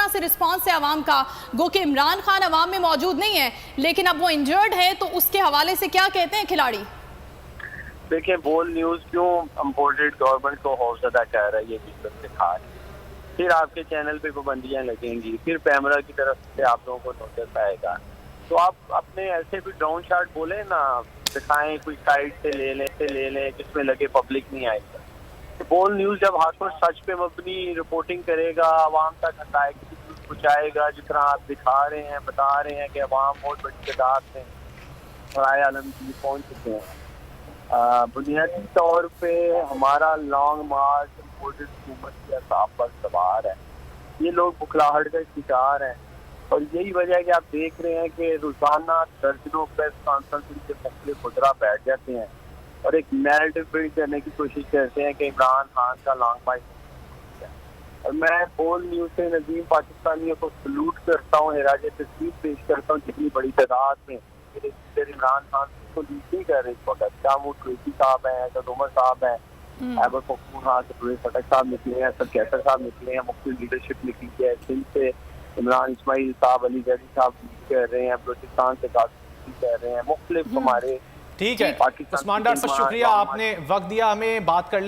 से रिस्पॉन्स है आवाम का, गो कि इमरान खान आवाम में मौजूद नहीं है लेकिन अब वो इंजर्ड है, तो उसके हवाले से क्या कहते हैं खिलाड़ी? देखिए, बोल न्यूज क्यों इम्पोर्टेड गवर्नमेंट को हौसला कह रहा है, ये दिक्कत दिखा रही है। फिर आपके चैनल पे पाबंदियां लगेंगी, फिर पैमरा की तरफ से आप लोगों को नोटिस आएगा। तो आप अपने ऐसे भी डाउन शार्ट बोले ना, दिखाएं कोई साइड से ले लें जिसमें लगे पब्लिक नहीं आएगा। तो बोल न्यूज जब हाथों सच पे मबनी रिपोर्टिंग करेगा, आवाम तक हकायक की न्यूज पहुंचाएगा, जिस तरह आप दिखा रहे हैं, बता रहे हैं कि अवाम बहुत बड़ी तादाद में बराए आलमगीर पहुंच चुके हैं। बुनियादी तौर पे हमारा लॉन्ग मार्च इम्पोर्टेड हुकूमत के असाब पर सवार है। ये लोग बुखलाहट का शिकार हैं और यही वजह है कि आप देख रहे हैं कि रोजाना दर्जनों प्रेस कॉन्फ्रेंस के फैसले खुदरा बैठ जाते हैं और एक नैरेटिव बिल्ड करने की कोशिश करते हैं कि इमरान खान का लॉन्ग मार्च है। और मैं बोल न्यूज से नजीम पाकिस्तानियों को सलूट करता हूँ, हिराज तस्वीर पेश करता हूँ जितनी बड़ी तादाद में इमरान खान को लीड नहीं कर रहे इस वक्त। क्या वो ट्रेसी साहब हैं, असद उमर साहब हैं, ऐबक फखूर फटक साहब निकले हैं, सर कैसर साहब निकले हैं, मुख्तलिफ लीडरशिप निकली है। सिंध से इमरान इस्माइल साहब, अली जरी साहब कह रहे हैं, बलूचिस्तान से कासिम कह रहे हैं, मुख्तलिफ हमारे। ठीक है उस्मान डार साहब, शुक्रिया, आपने वक्त दिया हमें, बात कर लेते